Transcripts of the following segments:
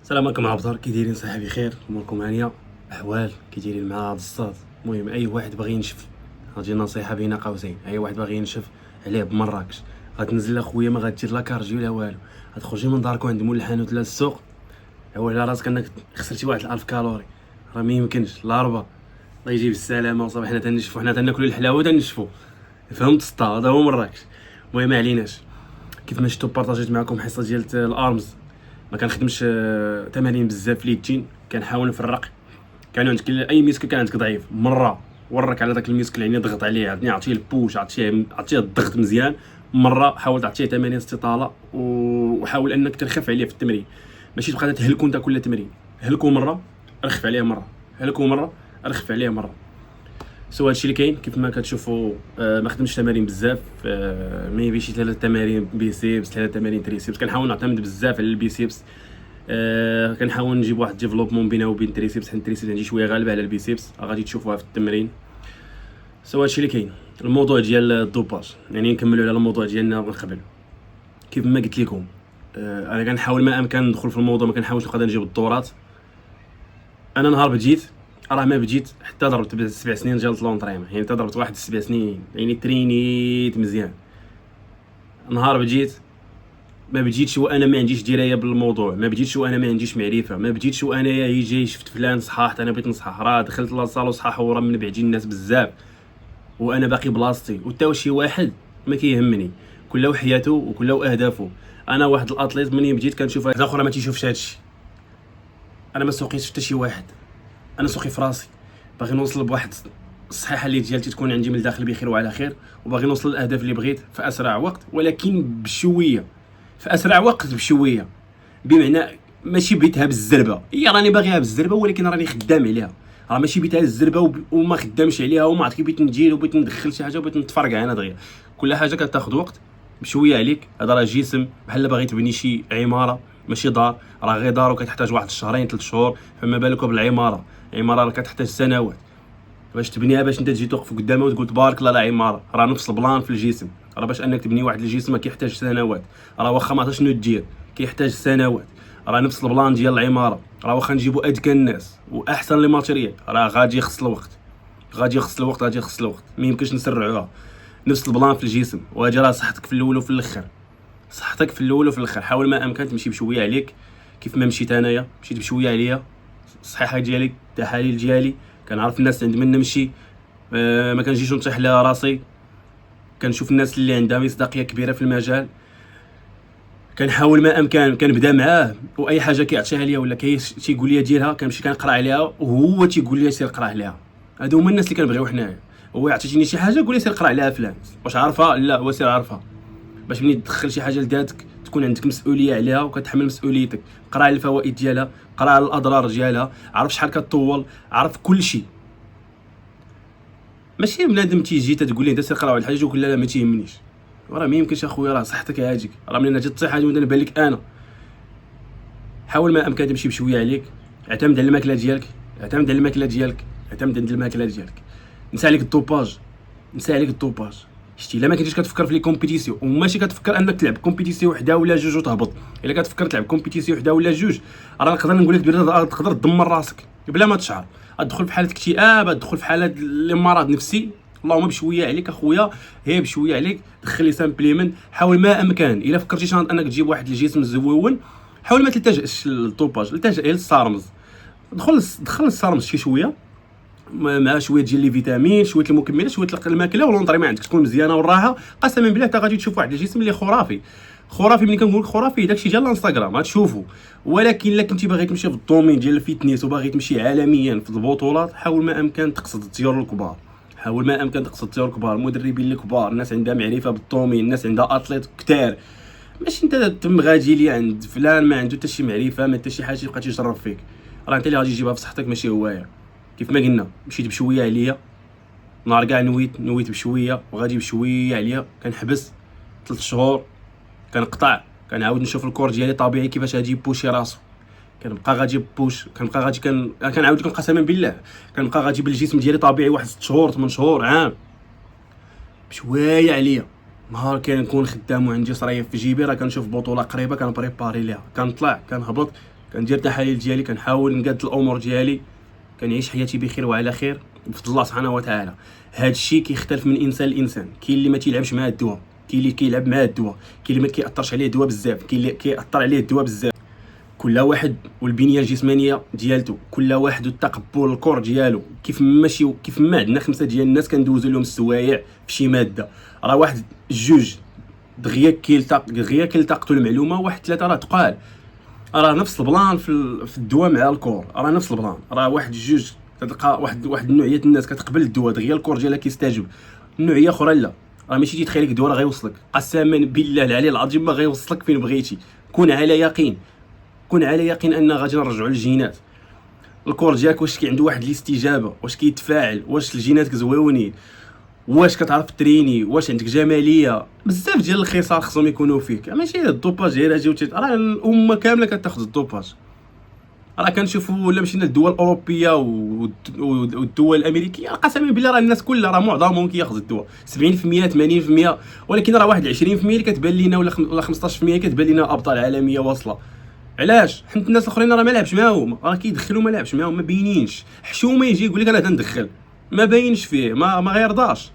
السلام عليكم الابطال، كي دايرين؟ صحه بخير، اموركم هانيه؟ احوال كي دايرين مع هاد الصاد؟ المهم اي واحد باغي ينشف، غتجي نصيحه بين قوسين، اي واحد باغي ينشف عليه بمراكش، غتنزل اخويا ما غادير لا كارجي ولا والو، غتخرجي من دارك وعند مول الحانوت لا السوق، عول على راسك انك خسرتي واحد 1000 كالوري، راه ما يمكنش. لا ربا الله يجيب السلامه وصافي، حنا تنشفوا، حنا تناكلوا الحلاوه تنشفوا، فهمت السطا؟ هذا هو مراكش. المهم ما عليناش، كيف ما شفتوا بارطاجيت معكم حصه ديال الارمز، ما كنخدمش تمارين بزاف في اليدين، كنحاول نفرق. كان عندك اي ميسك كان عندك ضعيف، مره ورك على داك الميسك يعني ضغط عليه، عطني عطيه البوش، عطيه الضغط مزيان، مره حاول تعطيه تمارين استطاله وحاول انك ترخف عليه في التمرين، ماشي تبقى تهلكو انت كل تمرين، هلكو مره رخف عليه مره، هلكو مره رخف عليه مره. سو هادشي اللي كاين. كيف ما كتشوفوا ما خدمتش تمارين بزاف، ميبي شي 3 تمارين بيسيبس، 3 تمارين تريسيبس، كنحاول نعتمد بزاف على البيسيبس، كنحاول نجيب واحد ديفلوبمون بينه وبين التريسيبس، حيت التريسيبس عندي شويه غالبه على البيسيبس، غادي تشوفوها في التمرين. سو هادشي اللي كاين. الموضوع ديال الدوباج، يعني نكملوا على الموضوع ديالنا من قبل. كيف ما قلت لكم انا كنحاول ما امكن ندخل في الموضوع، ما كنحاولش نبقى نجيب الدورات. انا نهار بديت راه ما بديت حتى ضربت 7 سنين ديال لونطريمون، يعني حتى ضربت واحد 7 سنين، يعني ترينيت مزيان. نهار بديت ما بديتش وانا ما عنديش درايه بالموضوع، ما بديتش وانا ما عنديش معرفه، ما بديتش وانا جاي شفت فلان صحاح انا بغيت نصحح، راه دخلت لاصالو صحاح وراه من بعدين الناس بزاف وانا باقي بلاصتي، وتا شي واحد ما كيهمني، كله وحياته وكله اهدافه. انا واحد الاطليت منين بديت كنشوف واحد اخر ما تيشوفش هادشي، انا ما سوقيتش حتى شي واحد، انا سوقي في راسي، باغي نوصل بواحد الصحيحه اللي ديالتي تكون عندي من الداخل بخير وعلى خير، وباغي نوصل للاهداف اللي بغيت في اسرع وقت، ولكن بشويه، في اسرع وقت بشويه، بمعنى ماشي بغيتها بالزربه، هي راني باغيها بالزربه ولكن راني خدام عليها، راه ماشي بغيتها بالزربه وما خدامش عليها وما عرفت كي بغيت ندير وبغيت ندخل شي حاجه وبغيت نتفرقع انا دغيا. كل حاجه كتاخذ وقت بشويه عليك. هذا راه جسم بحال باغي تبني شي عماره ماشي دار، راه غير دار وكتحتاج واحد الشهرين 3 شهور، فما بالك بالعماره، عماره راه كتحتاج سنوات باش تبنيها، باش انت تجي توقف قدامها وتقول تبارك الله لا عماره. راه نفس البلان في الجسم، راه باش انك تبني واحد الجسم كيحتاج سنوات، راه واخا ما عرفتش شنو دير كيحتاج سنوات، راه نفس البلان ديال العماره، راه واخا نجيبو اذكى الناس واحسن لي ماتيريال راه غادي يخص الوقت، ما يمكنش نسرعوها. نفس البلان في الجسم، وهذه راه صحتك في الاول وفي الاخر، حاول ما امكن تمشي بشويه عليك كيف ما مشيت انايا، مشيت بشويه عليا. الصحيحه ديالي، التحاليل ديالي، كنعرف الناس عند من نمشي، ما كنجيش نطيح على راسي، كنشوف الناس اللي عندها مصداقيه كبيره في المجال، كنحاول ما امكن كنبدا معاه، واي حاجه كيعطيها ليا ولا تيقول لي ديرها كنمشي كنقرا عليها وهو تيقول لي سير قرا عليها. هادو هما الناس اللي كنبغيو حنايا. هو عطيتيني شي حاجه قول لي سير قرا عليها فلان، واش عارفها؟ لا، هو سير عارفها، باش ملي تدخل شي حاجه لذاتك تكون عندك مسؤوليه عليها وكتحمل مسؤوليتك. قرا على الفوائد ديالها، قرا على الاضرار ديالها، عرف شحال كطول، عرف كل شيء. ماشي بنادم تيجي تقول لي انت سير قرا على الحاجه وكل لا ما تيهمنيش، راه ما يمكنش اخويا، راه صحتك هاجيك، راه ملي جات الطيحه هذه وانا نبان لك انا. حاول ما امكن تمشي بشويه عليك، اعتمد على الماكله ديالك، اعتمد على الماكله ديالك، نسى عليك الدوباج، شتي الا ما كنتيش كتفكر في لي كومبيتيسيون وماشي كتفكر انك تلعب كومبيتيسيون وحده ولا جوج وتهبط. الا كتفكر تلعب كومبيتيسيون وحده ولا جوج، راه نقدر نقول لك تقدر تدمر راسك بلا ما تشعر، تدخل في حاله اكتئاب، تدخل في حاله مرض نفسي. اللهم بشويه عليك اخويا، هي بشويه عليك، دخل لي سامبليمنت. حاول ما امكن الا فكرتي انك تجيب واحد الجسم زويون، حاول ما تلتجئش للطوباج، التجئ للصارمز. دخل الصارمز شي شويه مع شويه ديال لي فيتامين، شويه المكملات، شويه الماكله والونطريمون عندك تكون مزيانه والراحه. قسما بالله حتى غادي تشوف واحد الجسم اللي خرافي. ملي كنقول خرافي داكشي ديال الانستغرام غتشوفوا. ولكن الا كنتي باغي تمشي في الدومين ديال الفيتنس وباغي تمشي عالميا في البطولات، حاول ما امكن تقصد الطيور الكبار، المدربين الكبار، الناس عندها معرفه بالدومين، الناس عندها اتليت كثار. ماشي انت تم غادي لي عند فلان ما عنده حتى شي معرفه، ما حتى شي حاجه يبقى تيجرب فيك، راه انت اللي غادي تجيبها في صحتك ماشي هوايا. كيف ما قلنا مشيت بشويه عليا، نهار كاع نويت بشويه وغادي بشويه عليا، كنحبس 3 شهور، كنقطع، كنعاود نشوف الكور ديالي طبيعي كيفاش غادي يبوشي راسو، كنبقى غادي بوش، كنبقى غادي كنعاود لكم قسما بالله، كنبقى غادي بالجسم ديالي طبيعي واحد 6 شهور 8 شهور عام بشويه عليا. نهار كنكون خدام وعندي صريف في جيبي، راه كنشوف بطوله قريبه كنبريباري ليها، كنطلع كنهبط، كندير التحاليل ديالي، كنحاول نقاد الامور ديالي، كنعيش حياتي بخير وعلى خير بفضل الله سبحانه وتعالى. هذا الشيء كيختلف من انسان لانسان، كاين اللي ما تيلعبش مع الدواء، كاين اللي كيلعب مع الدواء، كاين اللي ما كيأثرش عليه الدواء بزاف، كاين اللي كيأثر عليه الدواء بزاف. كل واحد والبنيه الجسمانيه ديالته، كل واحد والتقبل الكور ديالو. كيف ما عندنا 5 ديال الناس كندوزو لهم السوايع في شي ماده، راه واحد جوج دغيا كيلتقطوا المعلومه، واحد 3 راه تقال. راه نفس البلان في الدواء مع الكور، راه نفس البلان، راه واحد جوج تلقى واحد النوعيه الناس كتقبل الدواء دغيا الكور ديالها كيستجب، النوعيه اخرى لا. راه ماشي تيتخيل لك الدواء راه غيوصلك، قسما بالله العلي العظيم ما غيوصلك فين بغيتي. كون على يقين ان غادي نرجعوا للجينات. الكور ديالك واش عنده واحد الاستجابه، واش كيتفاعل، واش الجينات زويونين، واش كتعرف تريني، واش عندك جماليه، بزاف ديال الخصال خصهم يكونوا فيك. ماشي الدوباج غير اجي راه الامه كامله كتاخذ الدوباج. راه كنشوفوا ولا مشينا للدول الاوروبيه والدول الامريكيه، قسما بالله راه الناس كلها راه معظمهم كياخذ الدواء 70% 80%، ولكن راه واحد 20% اللي كتبان لينا ولا 15% كتبان لينا ابطال عالميه واصله. علاش؟ حيت الناس الاخرين راه ما لعبش معاهم، راه كيدخلوا ما لعبش معاهم، ما باينينش. حشومه يجي يقول لك انا تندخل، ما باينش فيه، ما غيرضاش،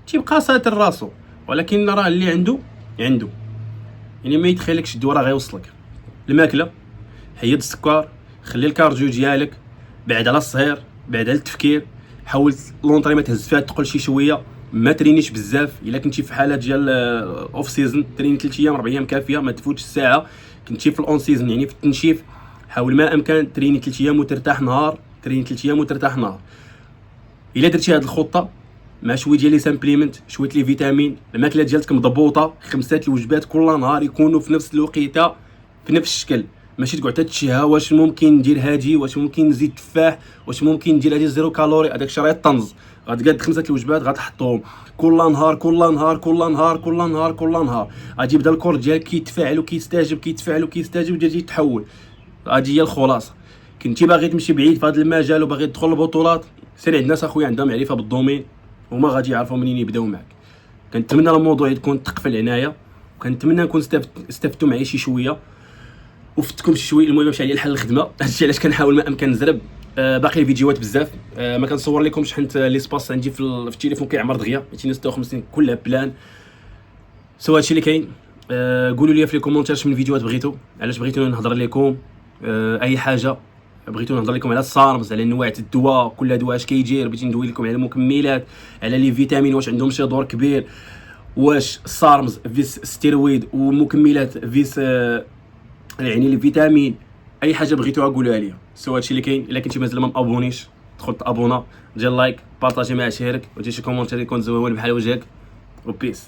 تيبقى ساتر راسو. ولكن راه اللي عنده يعني ما يتخيلكش الدواء راه غيوصلك. الماكله، حيد السكر، خلي الكارديو ديالك، بعد على الصهير، بعد على التفكير، حاول لونطري ما تهز فيها تقل شي شويه، ما ترينيش بزاف. الا كنتي في حاله ديال اوف سيزون تريني 3 ايام 4 ايام كافيه، ما تفوتش الساعه. كنتي في الاون سيزون يعني في التنشيف، حاول ما امكن تريني 3 ايام وترتاح نهار، الا درتي هذه الخطه مع شويه ديال لي سامبليمنت، شويه لي فيتامين، الماكله ديالك مضبوطه، 5 الوجبات كل نهار يكونوا في نفس الوقيته في نفس الشكل. ماشي تقعد تتشهى واش ممكن ندير هادي، واش ممكن نزيد تفاح، واش ممكن ندير هادي 0 كالوري، هذاك الشيء راه طنز. غتقاد 5 الوجبات غتحطهم كل نهار، غادي يبدا الكور ديالك كيتفاعل وكيستجب، وتجي تحول. هادي هي الخلاصه. كنتي باغي تمشي بعيد في هذا المجال وباغي تدخل البطولات، سير عند ناس اخويا عندهم معرفه بالدومين، هما غادي يعرفوا منين يبداو معك. كنتمنى الموضوع يكون تقفل عنايه، وكنتمنى نكون استفدتوا معايا شي شويه. وفتكم شي شويه. المهم مشى عليا الحل الخدمه، هادشي علاش كنحاول ما امكن نزرب. باقي الفيديوهات بزاف، ما كنصور لكمش حيت ليسباس عندي في التليفون كيعمر دغيا 256 كلها بلان. سوا هادشي اللي كاين. قولوا لي في لي كومونتير من الفيديوهات بغيتو، علاش بغيتو نهضر لكم، اي حاجه بغيتو نهضر لكم على الصارمز، على انواع الدواء، كل دواء اش كيدير، بغيتي ندوي لكم على المكملات، على لي فيتامين واش عندهم شي دور كبير، واش الصارمز فيس ستيرويد ومكملات فيس يعني لي فيتامين، اي حاجه بغيتوها قولوها لي. سوا هادشي اللي كاين. الا كنتي مازال ما مابونيش دخل تابونا، دير لايك، بارطاجي مع شيرك، ودير شي كومونتير يكون زوين بحال وجهك، وبيس.